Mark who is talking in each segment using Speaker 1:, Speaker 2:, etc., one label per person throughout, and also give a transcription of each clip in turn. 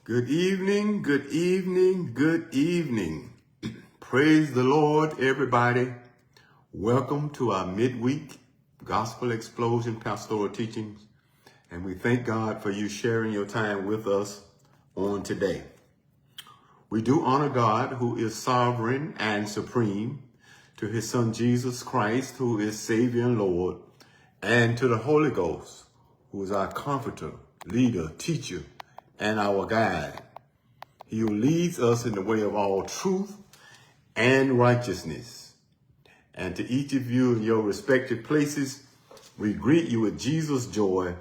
Speaker 1: Good evening, good evening, good evening. Praise the Lord, everybody. Welcome to our midweek Gospel Explosion Pastoral Teachings. And we thank God for you sharing your time with us on today. We do honor God, who is sovereign and supreme, to his Son Jesus Christ, who is Savior and Lord, and to the Holy Ghost, who is our comforter, leader, teacher, and our guide. He who leads us in the way of all truth and righteousness. And to each of you in your respective places, we greet you with Jesus' joy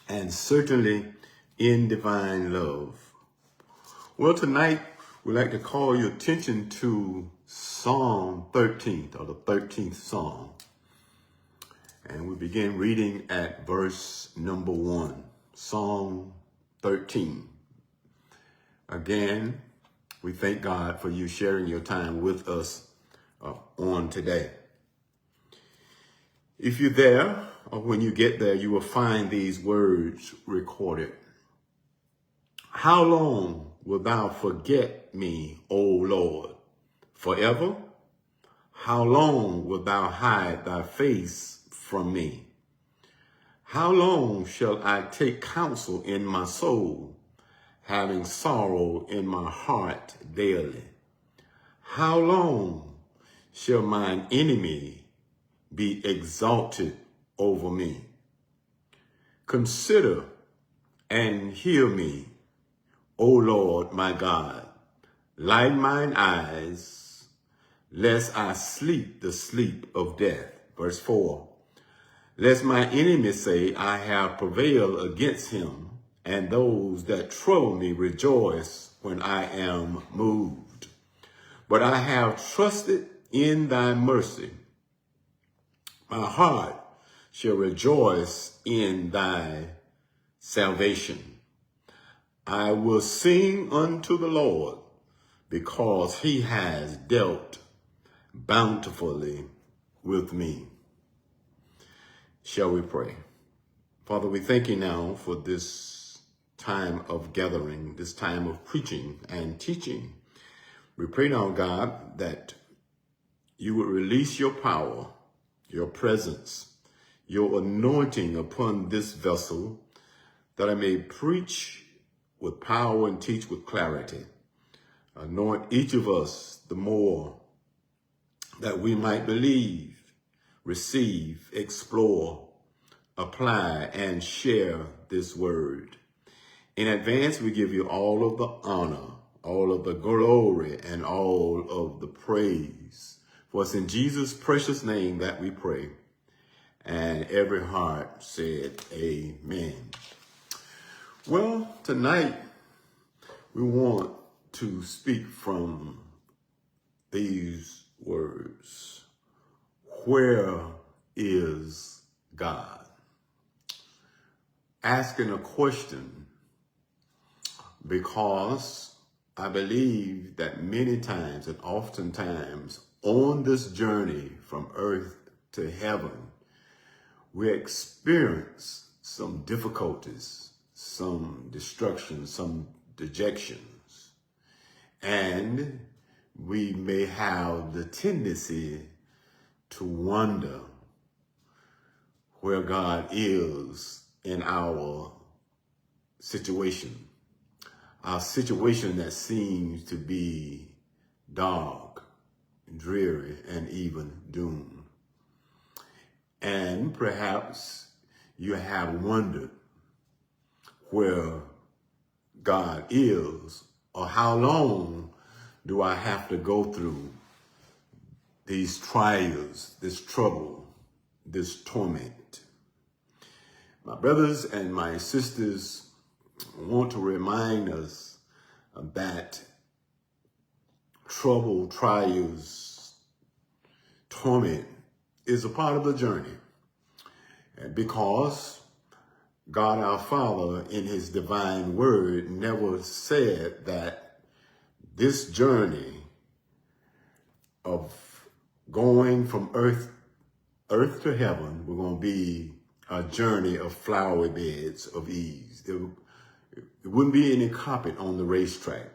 Speaker 1: and certainly in divine love. Well, tonight we'd like to call your attention to Psalm 13, or the 13th Psalm. And we begin reading at verse number 1, Psalm 13. Again, we thank God for you sharing your time with us on today. If you're there, or when you get there, you will find these words recorded. How long wilt thou forget me, O Lord? Forever? How long wilt thou hide thy face from me? How long shall I take counsel in my soul, having sorrow in my heart daily? How long shall mine enemy be exalted over me? Consider and hear me, O Lord my God. Light mine eyes, lest I sleep the sleep of death. Verse 4. Lest my enemies say, I have prevailed against him, and those that trouble me rejoice when I am moved. But I have trusted in thy mercy. My heart shall rejoice in thy salvation. I will sing unto the Lord, because he has dealt bountifully with me. Shall we pray? Father, we thank you now for this time of gathering, this time of preaching and teaching. We pray now, God, that you would release your power, your presence, your anointing upon this vessel, that I may preach with power and teach with clarity. Anoint each of us the more, that we might believe, receive, explore, apply, and share this word. In advance, we give you all of the honor, all of the glory, and all of the praise. For it's in Jesus' precious name that we pray. And every heart said, amen. Well, tonight we want to speak from these words. Where is God? Asking a question, because I believe that many times and oftentimes on this journey from earth to heaven, we experience some difficulties, some destruction, some dejections, and we may have the tendency to wonder where God is in our situation that seems to be dark, dreary, and even doomed. And perhaps you have wondered where God is, or how long do I have to go through these trials, this trouble, this torment. My brothers and my sisters, I want to remind us that trouble, trials, torment is a part of the journey. And because God our Father in his divine word never said that this journey of going from earth to heaven, we're going to be a journey of flowery beds of ease. It wouldn't be any carpet on the racetrack.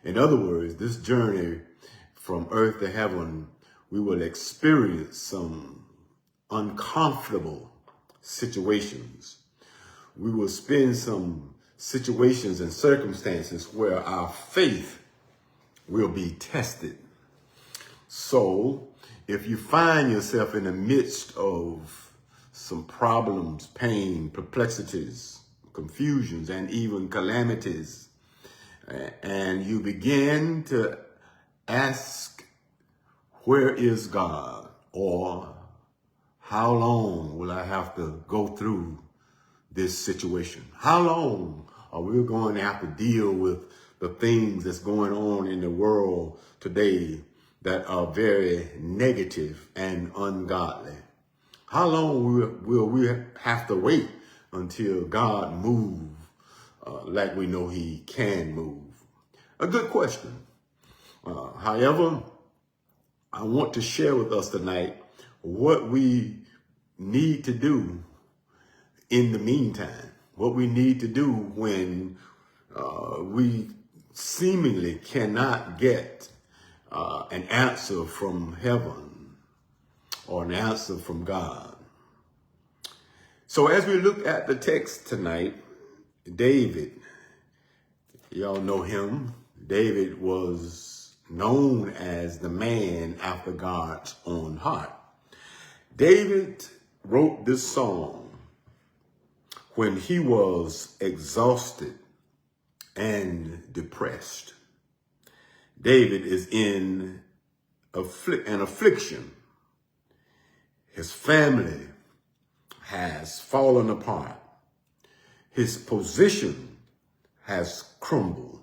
Speaker 1: In other words, this journey from earth to heaven, we will experience some uncomfortable situations. We will spend some situations and circumstances where our faith will be tested. So if you find yourself in the midst of some problems, pain, perplexities, confusions, and even calamities, and you begin to ask, where is God? Or how long will I have to go through this situation? How long are we going to have to deal with the things that's going on in the world today that are very negative and ungodly? How long will we have to wait until God moves like we know he can move? A good question. However, I want to share with us tonight what we need to do in the meantime, what we need to do when we seemingly cannot get an answer from heaven or an answer from God. So as we look at the text tonight, David, y'all know him. David was known as the man after God's own heart. David wrote this song when he was exhausted and depressed. David is in an affliction. His family has fallen apart. His position has crumbled.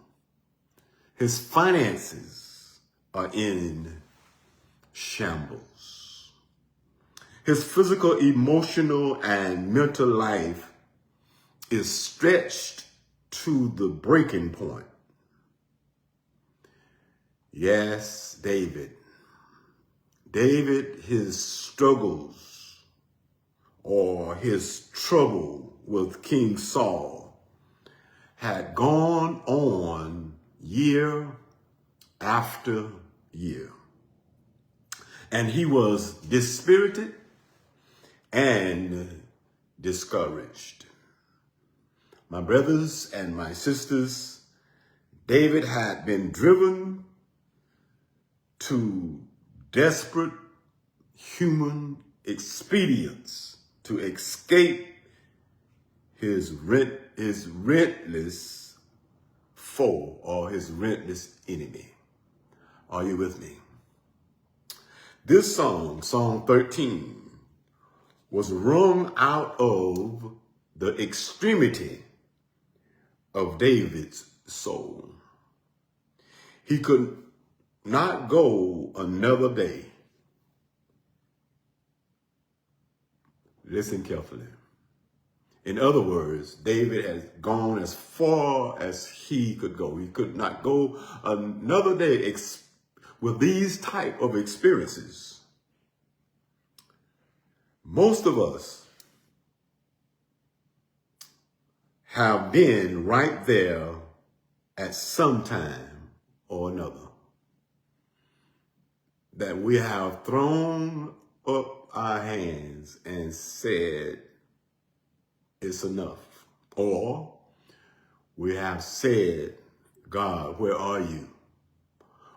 Speaker 1: His finances are in shambles. His physical, emotional, and mental life is stretched to the breaking point. Yes, David, his struggles or his trouble with King Saul had gone on year after year. And he was dispirited and discouraged. My brothers and my sisters, David had been driven to desperate human expedients to escape his relentless foe or his relentless enemy. Are you with me? This song, Psalm 13, was wrung out of the extremity of David's soul. He could not go another day. Listen carefully. In other words, David has gone as far as he could go. He could not go another day with these type of experiences. Most of us have been right there at some time or another, that we have thrown up our hands and said, it's enough. Or we have said, God, where are you?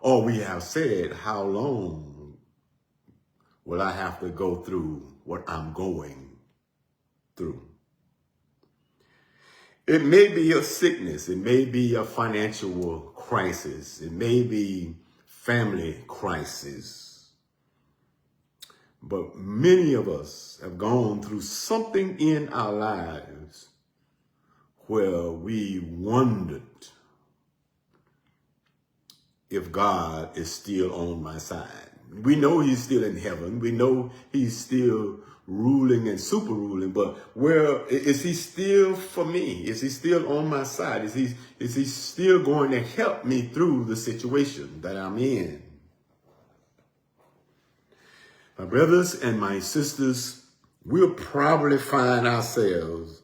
Speaker 1: Or we have said, how long will I have to go through what I'm going through? It may be a sickness. It may be a financial crisis. It may be family crisis. But many of us have gone through something in our lives where we wondered if God is still on my side. We know he's still in heaven. We know he's still ruling and super ruling, but where is he still for me? Is he still on my side? Is he still going to help me through the situation that I'm in? My brothers and my sisters, we'll probably find ourselves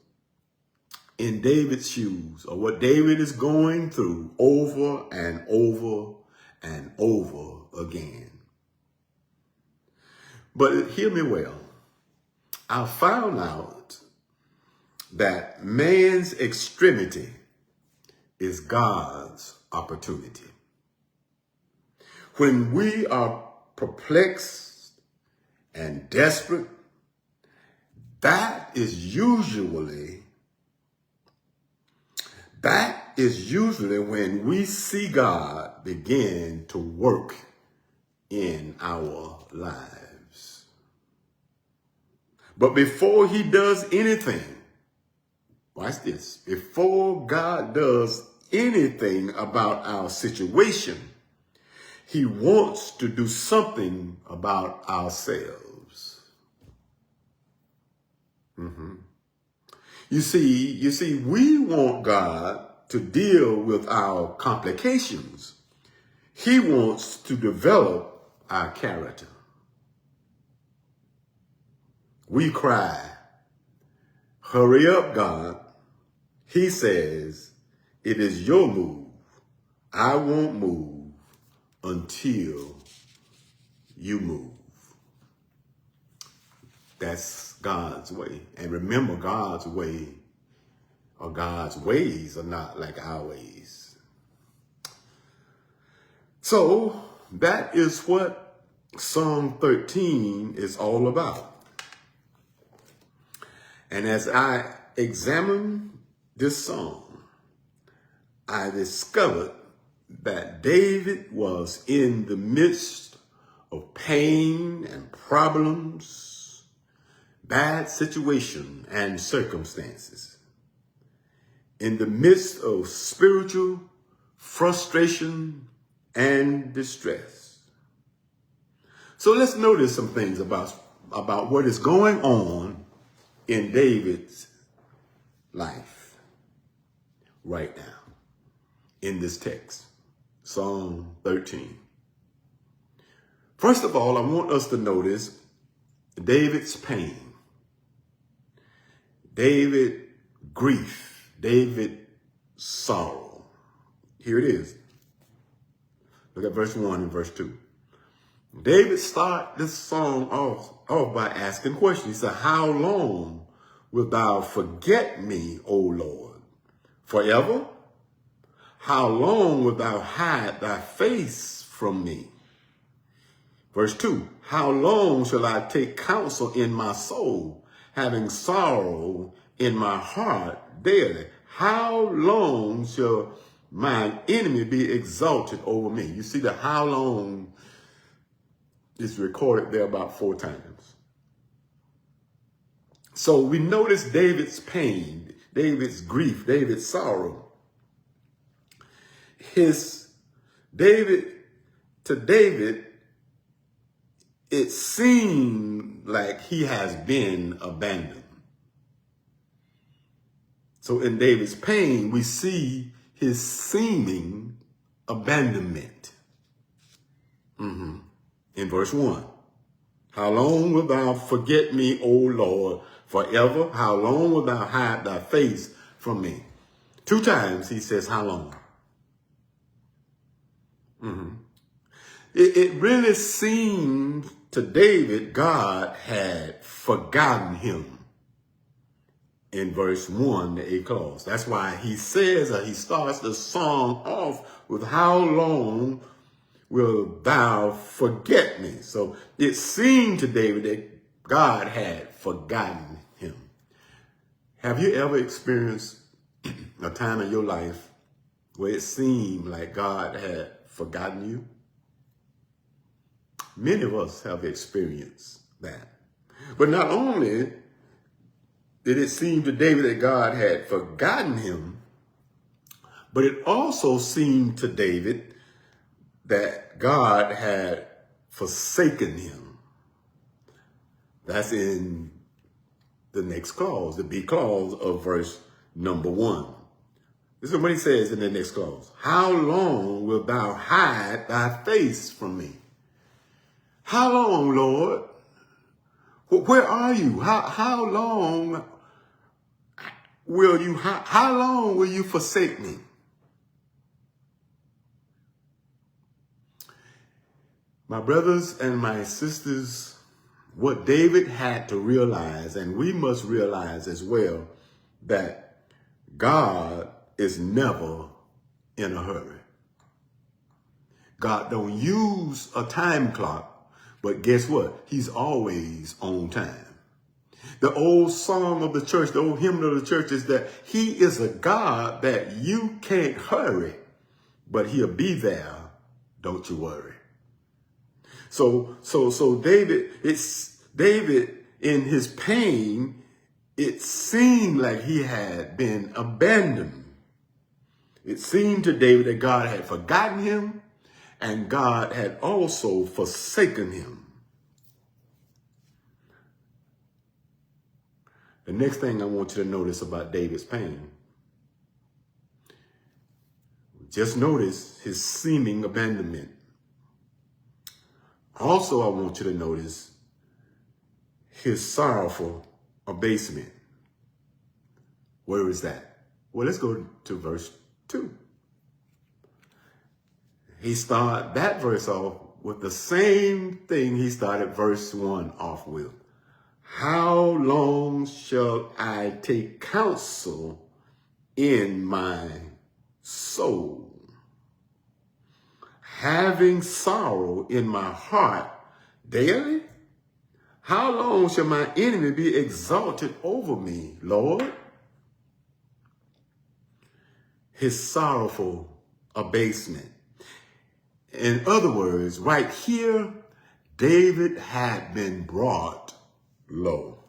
Speaker 1: in David's shoes, or what David is going through over and over and over again. But hear me well. I found out that man's extremity is God's opportunity. When we are perplexed and desperate, that is usually when we see God begin to work in our lives. But before he does anything, watch this, before God does anything about our situation, he wants to do something about ourselves. You see, we want God to deal with our complications. He wants to develop our character. We cry, hurry up, God. He says, it is your move. I won't move until you move. That's God's way. And remember, God's way or God's ways are not like our ways. So that is what Psalm 13 is all about. And as I examine this psalm, I discovered that David was in the midst of pain and problems, bad situation and circumstances, in the midst of spiritual frustration and distress. So let's notice some things about what is going on in David's life right now in this text, Psalm 13. First of all, I want us to notice David's pain, David's grief, David's sorrow. Here it is. Look at verse 1 and verse 2. David started this song off by asking questions. He said, how long wilt thou forget me, O Lord? Forever? How long wilt thou hide thy face from me? Verse 2, how long shall I take counsel in my soul, having sorrow in my heart daily? How long shall mine enemy be exalted over me? You see that how long is recorded there about 4 times. So we notice David's pain, David's grief, David's sorrow. To David, it seemed like he has been abandoned. So in David's pain, we see his seeming abandonment. In verse 1, how long wilt thou forget me, O Lord, forever? How long wilt thou hide thy face from me? 2 times he says, how long? It really seemed to David God had forgotten him in verse 1, the 8th clause. That's why he says, he starts the song off with how long will thou forget me? So it seemed to David that God had forgotten him. Have you ever experienced a time in your life where it seemed like God had forgotten you? Many of us have experienced that. But not only did it seem to David that God had forgotten him, but it also seemed to David that God had forsaken him. That's in the next clause, the B clause of verse number 1. This is what he says in the next clause. How long wilt thou hide thy face from me? How long, Lord? Where are you? How long how long will you forsake me? My brothers and my sisters, what David had to realize, and we must realize as well, that God is never in a hurry. God don't use a time clock, but guess what? He's always on time. The old song of the church, the old hymn of the church is that he is a God that you can't hurry, but he'll be there. Don't you worry. So David in his pain, it seemed like he had been abandoned. It seemed to David that God had forgotten him and God had also forsaken him. The next thing I want you to notice about David's pain, just notice his seeming abandonment. Also, I want you to notice his sorrowful abasement. Where is that? Well, let's go to verse 2. He started that verse off with the same thing he started verse 1 off with. How long shall I take counsel in my soul, having sorrow in my heart daily? How long shall my enemy be exalted over me, Lord? His sorrowful abasement. In other words, right here, David had been brought low.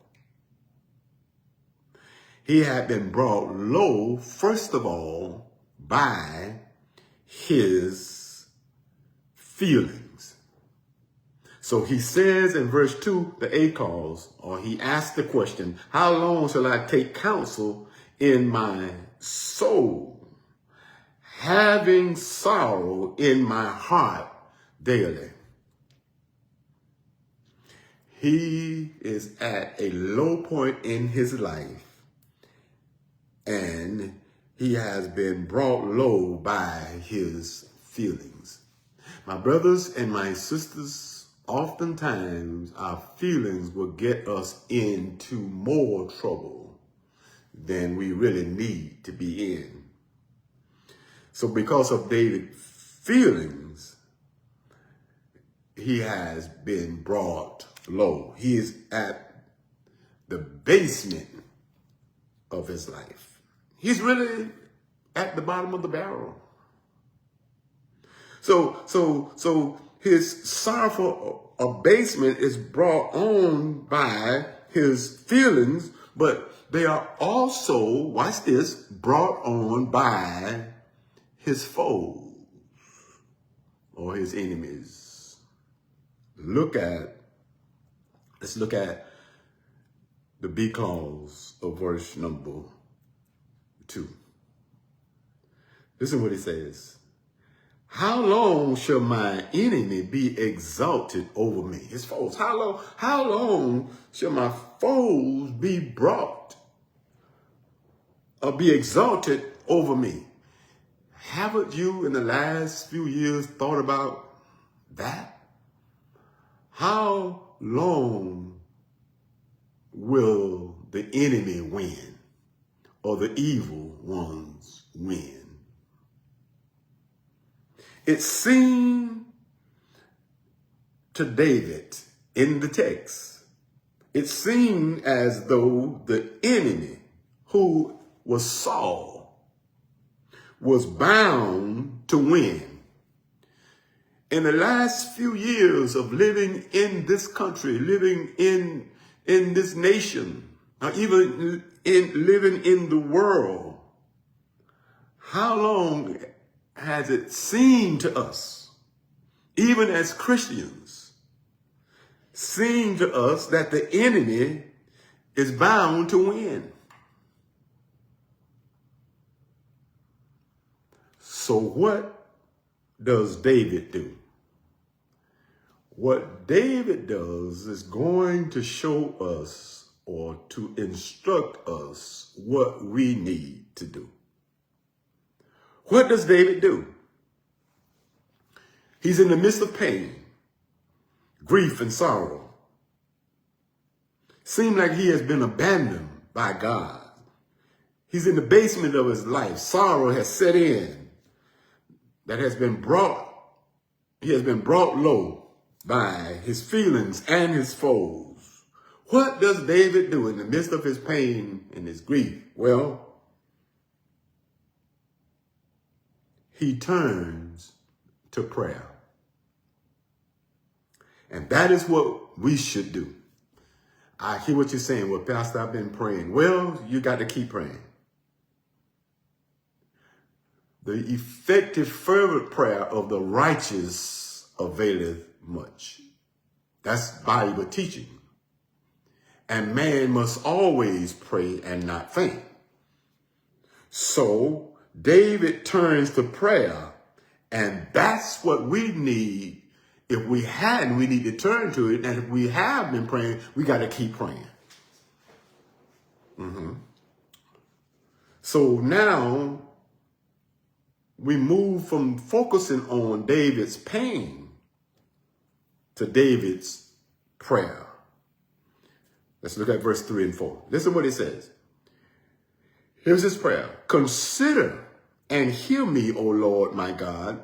Speaker 1: He had been brought low, first of all, by his feelings. So he says in verse 2, the A cause, or he asked the question, how long shall I take counsel in my soul, having sorrow in my heart daily? He is at a low point in his life, and he has been brought low by his feelings. My brothers and my sisters, oftentimes our feelings will get us into more trouble than we really need to be in. So because of David's feelings, he has been brought low. He is at the basement of his life. He's really at the bottom of the barrel. So his sorrowful abasement is brought on by his feelings, but they are also, watch this, brought on by his foes or his enemies. Let's look at the B clause of verse number 2. Listen what he says. How long shall my enemy be exalted over me? His foes. How long shall my foes be exalted over me? Haven't you in the last few years thought about that? How long will the enemy win, or the evil ones win? It seemed to David in the text, it seemed as though the enemy, who was Saul, was bound to win. In the last few years of living in this country, living in this nation, or even living in the world, how long has it seemed to us, even as Christians, seemed to us that the enemy is bound to win? So what does David do? What David does is going to show us or to instruct us what we need to do. What does David do? He's in the midst of pain, grief, and sorrow. Seems like he has been abandoned by God. He's in the basement of his life. Sorrow has set in. He has been brought low by his feelings and his foes. What does David do in the midst of his pain and his grief? Well, he turns to prayer. And that is what we should do. I hear what you're saying. Well, Pastor, I've been praying. Well, you got to keep praying. The effective, fervent prayer of the righteous availeth much. That's Bible teaching. And man must always pray and not faint. So David turns to prayer, and that's what we need. If we hadn't, we need to turn to it. And if we have been praying, we got to keep praying. So now we move from focusing on David's pain to David's prayer. Let's look at verse 3 and 4. Listen what it says. Here's his prayer. Consider and hear me, O Lord my God.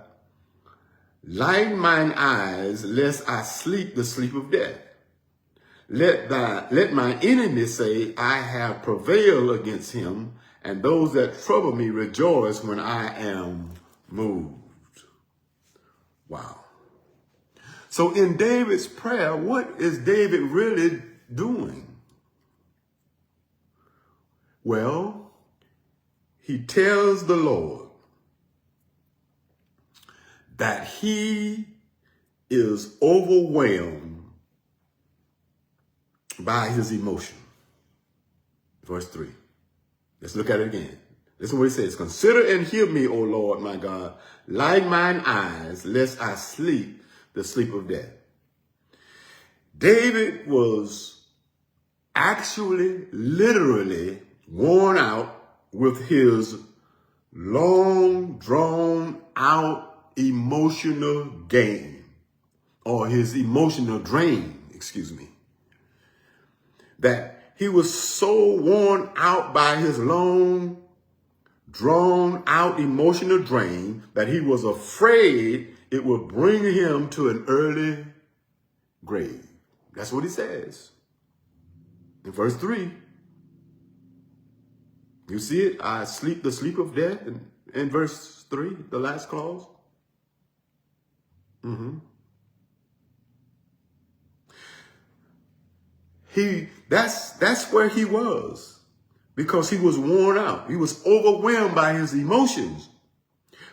Speaker 1: Light mine eyes, lest I sleep the sleep of death. Let my enemies say, I have prevailed against him, and those that trouble me rejoice when I am moved. Wow. So in David's prayer, what is David really doing? Well, he tells the Lord that he is overwhelmed by his emotion. Verse 3. Let's look at it again. Listen what it says. Consider and hear me, O Lord, my God. Light mine eyes, lest I sleep the sleep of death. David was actually, literally worn out with his long, drawn out emotional game, or his emotional drain, that he was so worn out by his long, drawn out emotional drain that he was afraid it would bring him to an early grave. That's what he says. In verse 3, you see it? I sleep the sleep of death in verse 3, the last clause. That's where he was, because he was worn out. He was overwhelmed by his emotions.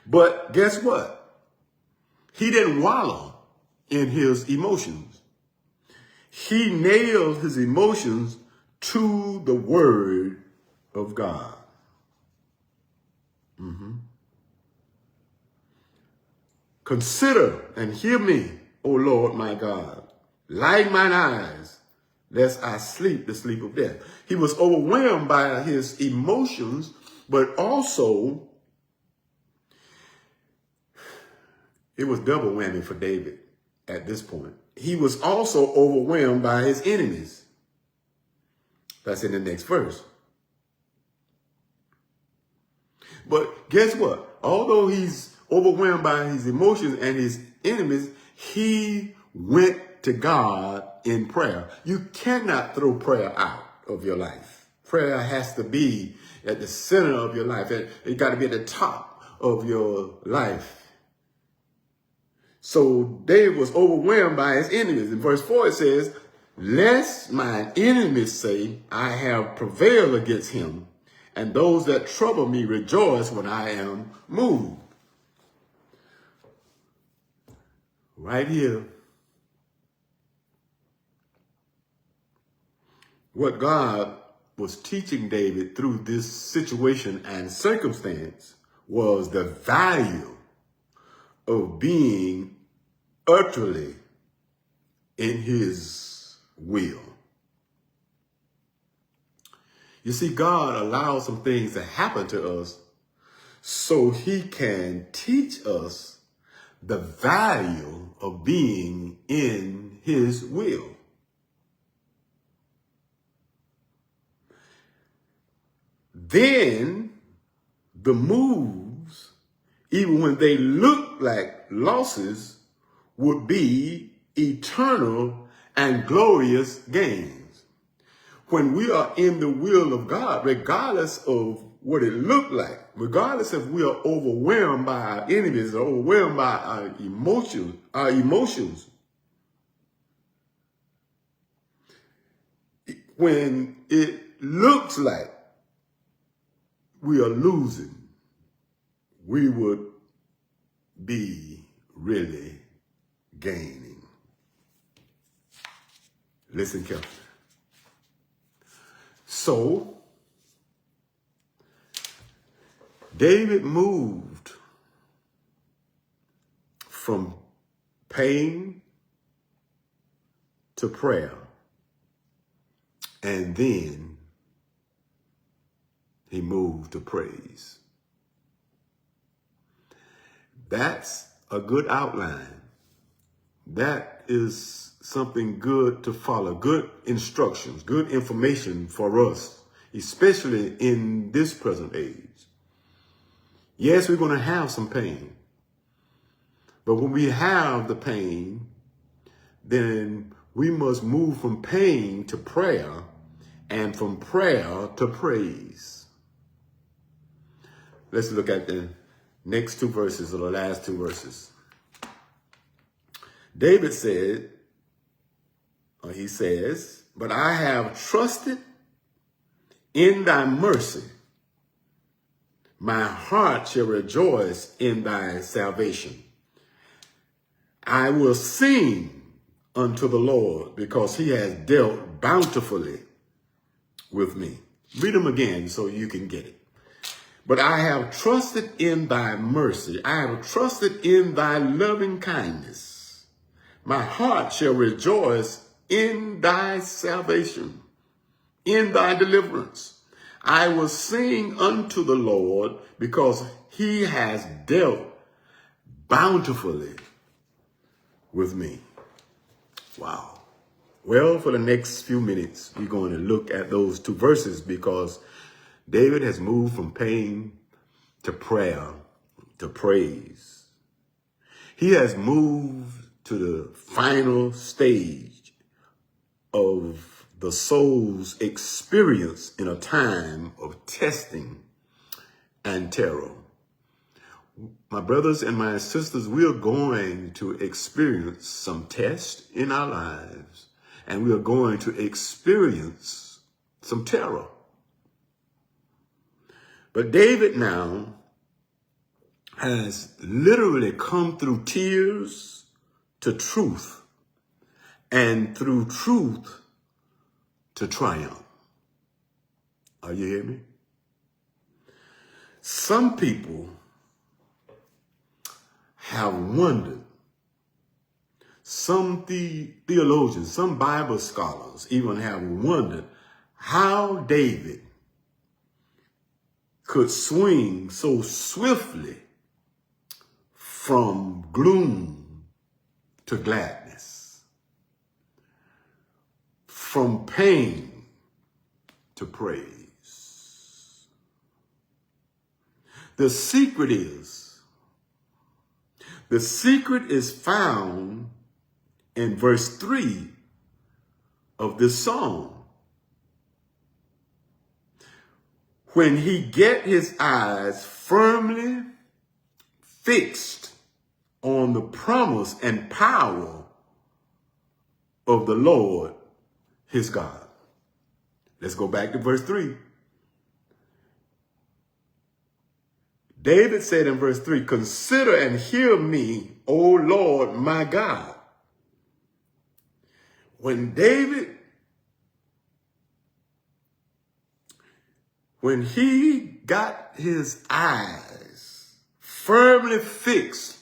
Speaker 1: But guess what? He didn't wallow in his emotions. He nailed his emotions to the word of God. Consider and hear me, O Lord my God. Light mine eyes, lest I sleep the sleep of death. He was overwhelmed by his emotions, but also it was double whammy for David at this point. He was also overwhelmed by his enemies. That's in the next verse. But guess what? Although he's overwhelmed by his emotions and his enemies, he went to God in prayer. You cannot throw prayer out of your life. Prayer has to be at the center of your life. It got to be at the top of your life. So David was overwhelmed by his enemies. In verse 4 it says, lest my enemies say, I have prevailed against him, and those that trouble me rejoice when I am moved. Right here, what God was teaching David through this situation and circumstance was the value of being utterly in his will. You see, God allows some things to happen to us so he can teach us the value of being in his will. Then the moves, even when they look like losses, would be eternal and glorious gains. When we are in the will of God, regardless of what it looked like, regardless if we are overwhelmed by our enemies or overwhelmed by our emotions, when it looks like we are losing, we would be really gaining. Listen carefully. So, David moved from pain to prayer, and then he moved to praise. That's a good outline. That is something good to follow, good instructions, good information for us, especially in this present age. Yes, we're going to have some pain, but when we have the pain, then we must move from pain to prayer and from prayer to praise. Let's look at the next two verses, or the last two verses. David said, or he says, but I have trusted in thy mercy. My heart shall rejoice in thy salvation. I will sing unto the Lord because he has dealt bountifully with me. Read them again so you can get it. But I have trusted in thy mercy. I have trusted in thy loving kindness. My heart shall rejoice in thy salvation, in thy deliverance. I will sing unto the Lord because he has dealt bountifully with me. Wow. Well, for the next few minutes, we're going to look at those two verses because David has moved from pain to prayer to praise. He has moved to the final stage of the soul's experience in a time of testing and terror. My brothers and my sisters, we are going to experience some tests in our lives, and we are going to experience some terror. But David now has literally come through tears to truth, and through truth to triumph. Are you hearing me? Some people have wondered, some theologians, some Bible scholars even have wondered how David could swing so swiftly from gloom to gladness, from pain to praise. The secret is found in verse 3 of this song. When he get his eyes firmly fixed on the promise and power of the Lord, his God. Let's go back to verse 3. David said in verse 3, consider and hear me, O Lord, my God. When he got his eyes firmly fixed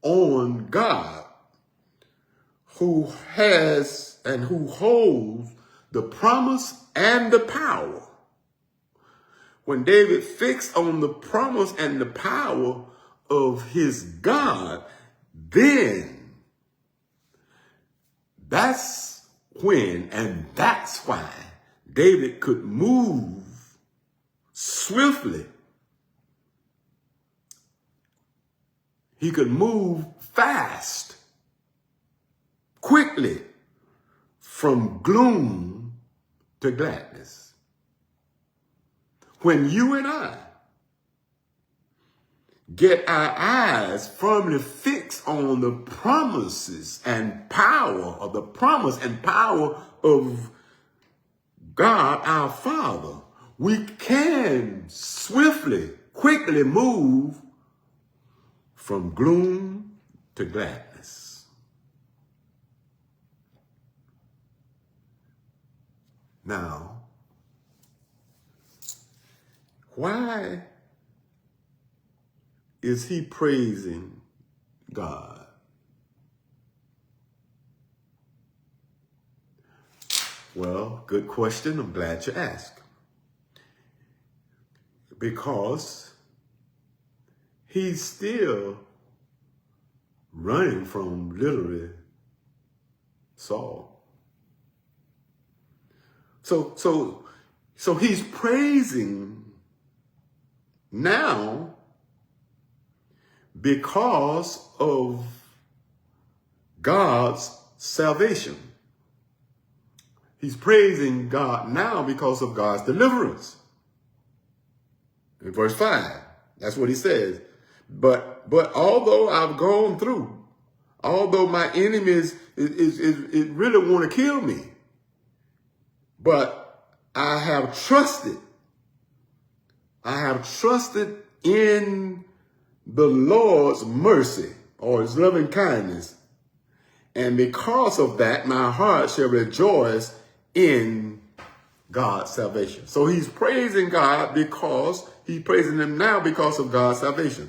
Speaker 1: on God, who has and who holds the promise and the power, when David fixed on the promise and the power of his God, then that's when and that's why David could move swiftly. He could move fast, quickly, from gloom to gladness. When you and I get our eyes firmly fixed on the promises and power of the promise and power of God, our Father, we can swiftly, quickly move from gloom to gladness. Now, why is he praising God? Well, good question. I'm glad you asked. Because he's still running from literally Saul. So he's praising now because of God's salvation. He's praising God now because of God's deliverance. In verse 5, that's what he says. But although I've gone through, although my enemies is really want to kill me, but I have trusted in the Lord's mercy or his loving kindness. And because of that, my heart shall rejoice in God's salvation. So he's praising God because he's praising him now because of God's salvation.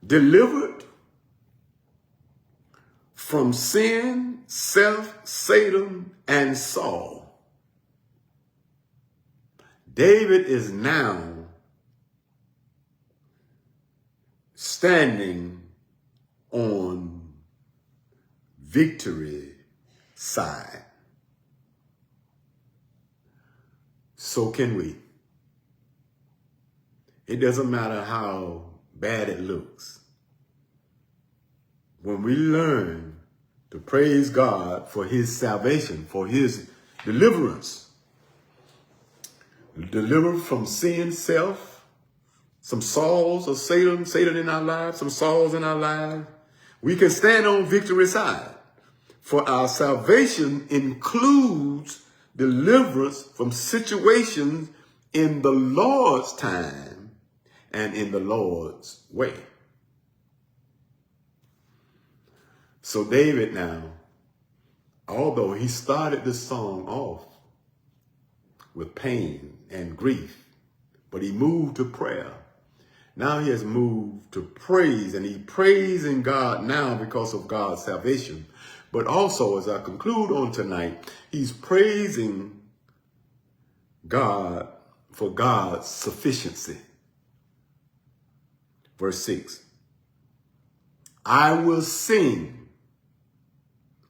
Speaker 1: Delivered from sin, self, Satan, and Saul. David is now standing on victory side. So can we. It doesn't matter how bad it looks. When we learn to praise God for his salvation, for his deliverance, delivered from sin, self, some Sauls of Satan in our lives, some Sauls in our lives, we can stand on victory side. For our salvation includes deliverance from situations in the Lord's time and in the Lord's way. So David now, although he started this song off with pain and grief, but he moved to prayer. Now he has moved to praise, and he's praising God now because of God's salvation. But also, as I conclude on tonight, he's praising God for God's sufficiency. Verse 6, I will sing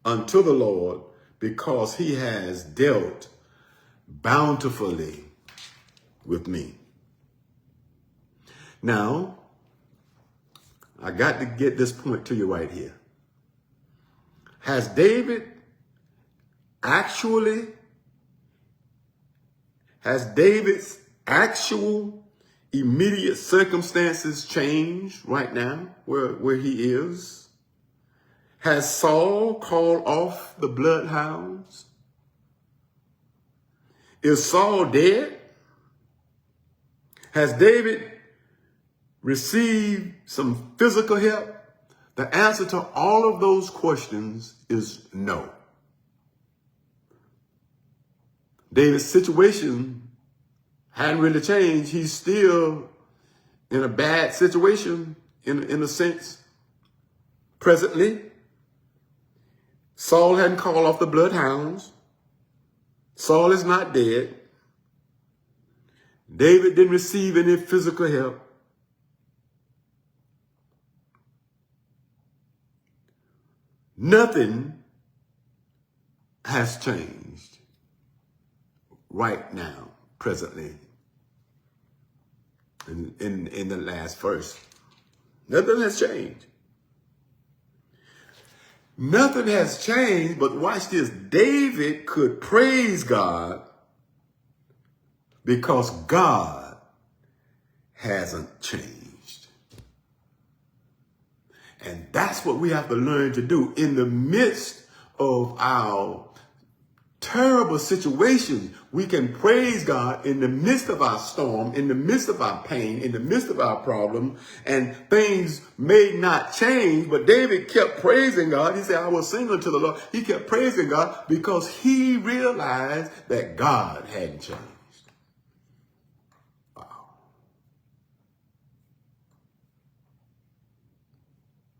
Speaker 1: unto the Lord because he has dealt bountifully with me. Now, I got to get this point to you right here. Has David's actual immediate circumstances changed right now where he is? Has Saul called off the bloodhounds? Is Saul dead? Has David received some physical help? The answer to all of those questions is no. David's situation hadn't really changed. He's still in a bad situation in a sense. Presently, Saul hadn't called off the bloodhounds. Saul is not dead. David didn't receive any physical help. Nothing has changed right now, presently, in the last verse. Nothing has changed. Nothing has changed, but watch this. David could praise God because God hasn't changed. And that's what we have to learn to do in the midst of our terrible situations. We can praise God in the midst of our storm, in the midst of our pain, in the midst of our problem, and things may not change, but David kept praising God. He said, I will sing unto the Lord. He kept praising God because he realized that God hadn't changed. Wow.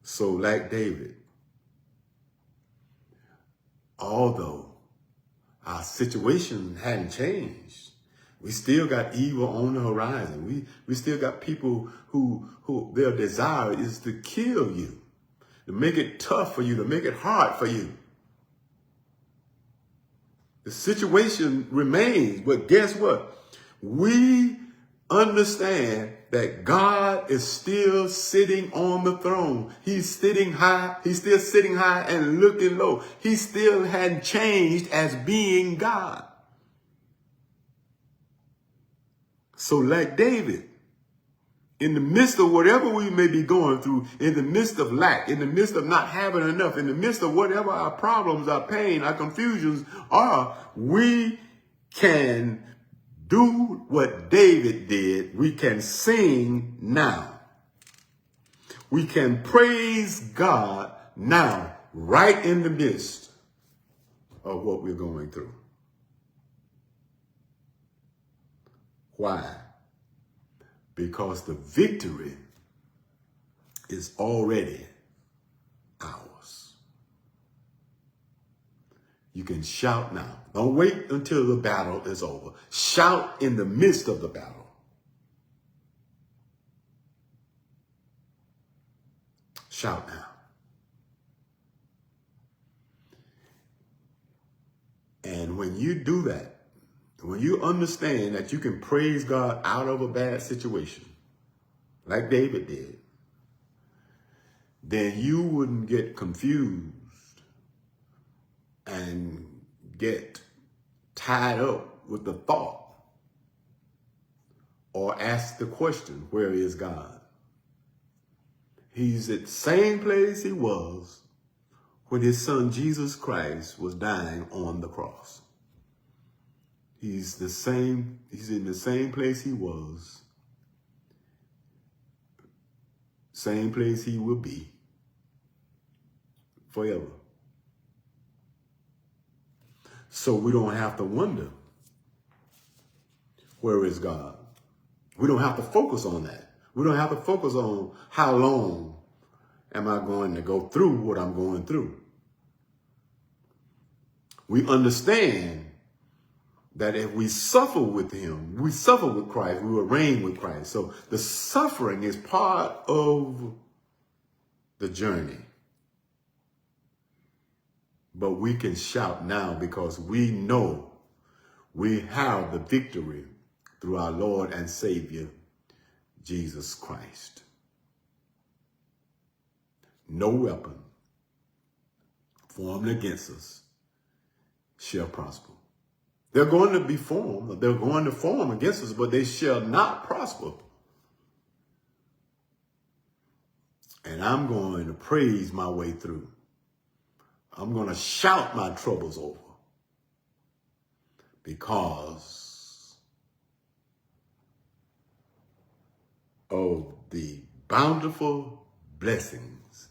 Speaker 1: So like David, although our situation hadn't changed, we still got evil on the horizon. We still got people who their desire is to kill you, to make it tough for you, to make it hard for you. The situation remains, but guess what? We understand that God is still sitting on the throne. He's sitting high. He's still sitting high and looking low. He still hadn't changed as being God. So like David, in the midst of whatever we may be going through, in the midst of lack, in the midst of not having enough, in the midst of whatever our problems, our pain, our confusions are, we can do what David did. We can sing now. We can praise God now, right in the midst of what we're going through. Why? Because the victory is already ours. You can shout now. Don't wait until the battle is over. Shout in the midst of the battle. Shout now. And when you do that, when you understand that you can praise God out of a bad situation, like David did, then you wouldn't get confused and get tied up with the thought or ask the question, where is God? He's at the same place he was when his son Jesus Christ was dying on the cross. He's in the same place he was, same place he will be forever. So we don't have to wonder, where is God? We don't have to focus on that. We don't have to focus on how long am I going to go through what I'm going through. We understand that if we suffer with him, we suffer with Christ, we will reign with Christ. So the suffering is part of the journey. But we can shout now because we know we have the victory through our Lord and Savior, Jesus Christ. No weapon formed against us shall prosper. They're going to be formed, they're going to form against us, but they shall not prosper. And I'm going to praise my way through. I'm going to shout my troubles over because of the bountiful blessings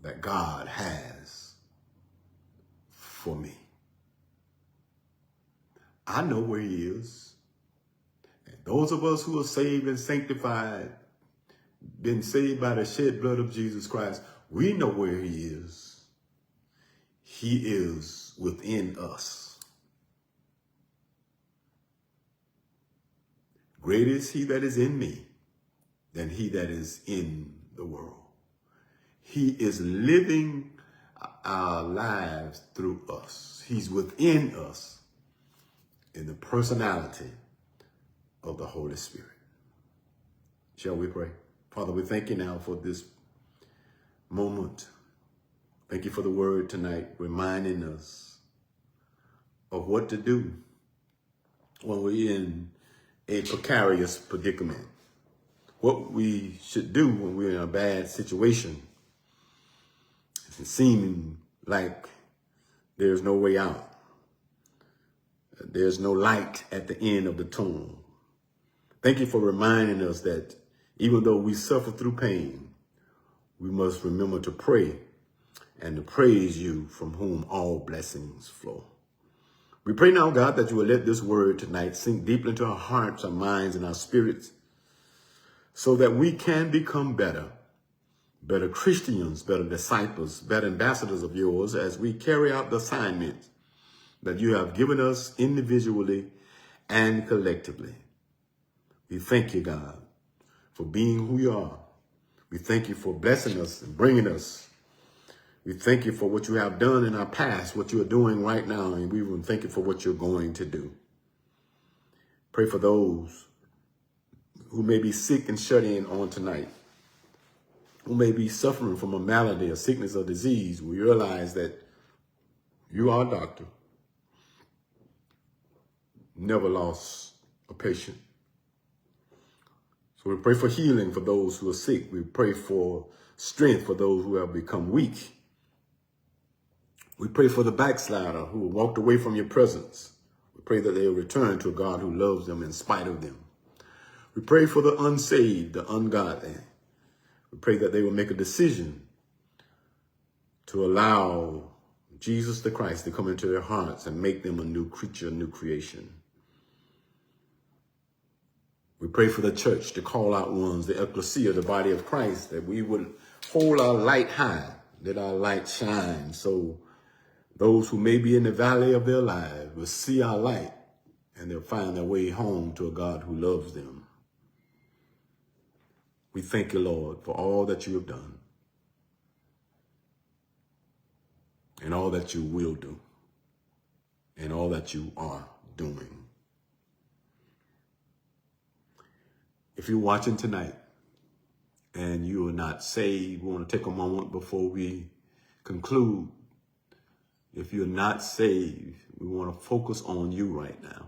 Speaker 1: that God has for me. I know where he is. And those of us who are saved and sanctified, been saved by the shed blood of Jesus Christ, we know where he is. He is within us. Greater is he that is in me than he that is in the world. He is living our lives through us. He's within us in the personality of the Holy Spirit. Shall we pray? Father, we thank you now for this moment. Thank you for the word tonight, reminding us of what to do when we're in a precarious predicament. What we should do when we're in a bad situation. It's seeming like there's no way out. There's no light at the end of the tunnel. Thank you for reminding us that even though we suffer through pain, we must remember to pray and to praise you, from whom all blessings flow. We pray now, God, that you will let this word tonight sink deeply into our hearts, our minds, and our spirits, so that we can become better Christians, better disciples, better ambassadors of yours as we carry out the assignments that you have given us individually and collectively. We thank you, God, for being who you are. We thank you for blessing us and bringing us. We thank you for what you have done in our past, what you are doing right now, and we will thank you for what you're going to do. Pray for those who may be sick and shut in on tonight, who may be suffering from a malady, a sickness, or disease. We realize that you are a doctor. Never lost a patient. So we pray for healing for those who are sick. We pray for strength for those who have become weak. We pray for the backslider who walked away from your presence. We pray that they will return to a God who loves them in spite of them. We pray for the unsaved, the ungodly. We pray that they will make a decision to allow Jesus the Christ to come into their hearts and make them a new creature, a new creation. We pray for the church to call out ones, the ecclesia, the body of Christ, that we would hold our light high, let our light shine, so those who may be in the valley of their lives will see our light and they'll find their way home to a God who loves them. We thank you, Lord, for all that you have done and all that you will do and all that you are doing. If you're watching tonight and you are not saved, we want to take a moment before we conclude. If you're not saved, we want to focus on you right now,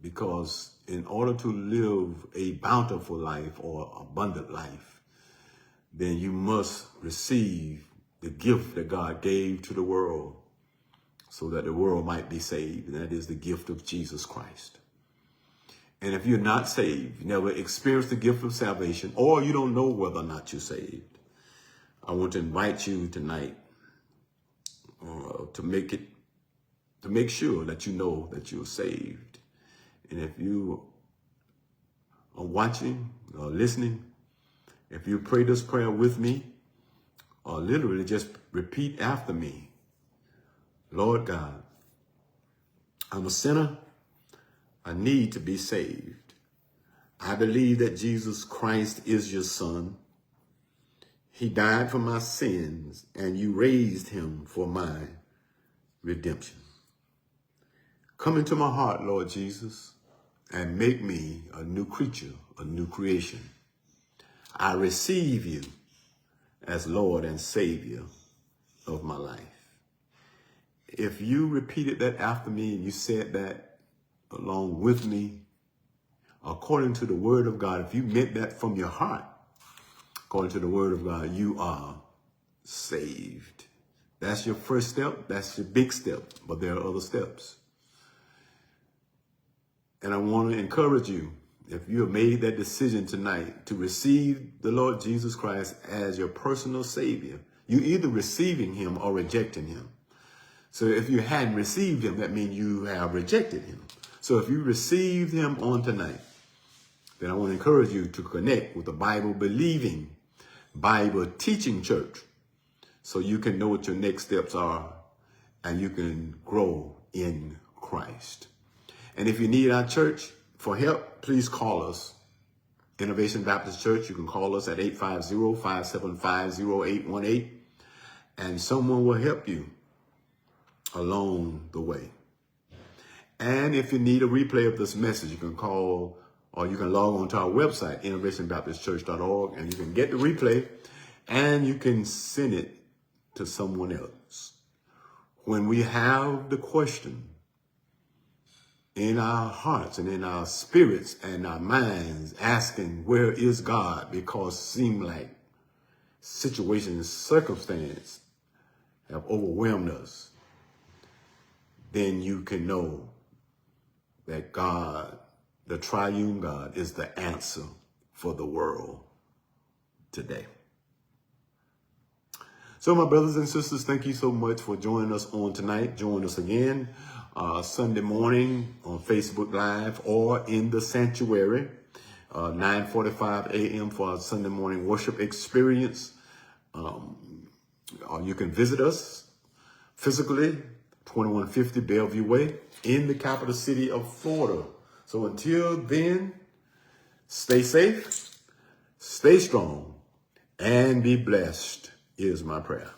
Speaker 1: because in order to live a bountiful life or abundant life, then you must receive the gift that God gave to the world so that the world might be saved. And that is the gift of Jesus Christ. And if you're not saved, you never experienced the gift of salvation, or you don't know whether or not you're saved, I want to invite you tonight to make sure that you know that you're saved. And if you are watching or listening, if you pray this prayer with me, or literally just repeat after me, Lord God, I'm a sinner. I need to be saved. I believe that Jesus Christ is your son. He died for my sins, and you raised him for my redemption. Come into my heart, Lord Jesus, and make me a new creature, a new creation. I receive you as Lord and Savior of my life. If you repeated that after me and you said that along with me, according to the word of God, if you meant that from your heart, according to the word of God, you are saved. That's your first step. That's your big step, but there are other steps. And I want to encourage you, if you have made that decision tonight to receive the Lord Jesus Christ as your personal Savior, you're either receiving him or rejecting him. So if you hadn't received him, that means you have rejected him. So if you received him on tonight, then I want to encourage you to connect with the Bible-believing, Bible-teaching church so you can know what your next steps are and you can grow in Christ. And if you need our church for help, please call us Innovation Baptist Church. You can call us at 850-575-0818, and someone will help you along the way. And if you need a replay of this message, you can call or you can log on to our website, innovationbaptistchurch.org, and you can get the replay and you can send it to someone else. When we have the question in our hearts and in our spirits and our minds asking, where is God? Because it seems like situations, circumstances have overwhelmed us, then you can know that God, the triune God, is the answer for the world today. So my brothers and sisters, thank you so much for joining us on tonight. Join us again Sunday morning on Facebook Live or in the sanctuary, 9:45 a.m. for our Sunday morning worship experience. Or you can visit us physically, 2150 Bellevue Way, in the capital city of Florida. So until then, stay safe, stay strong, and be blessed is my prayer.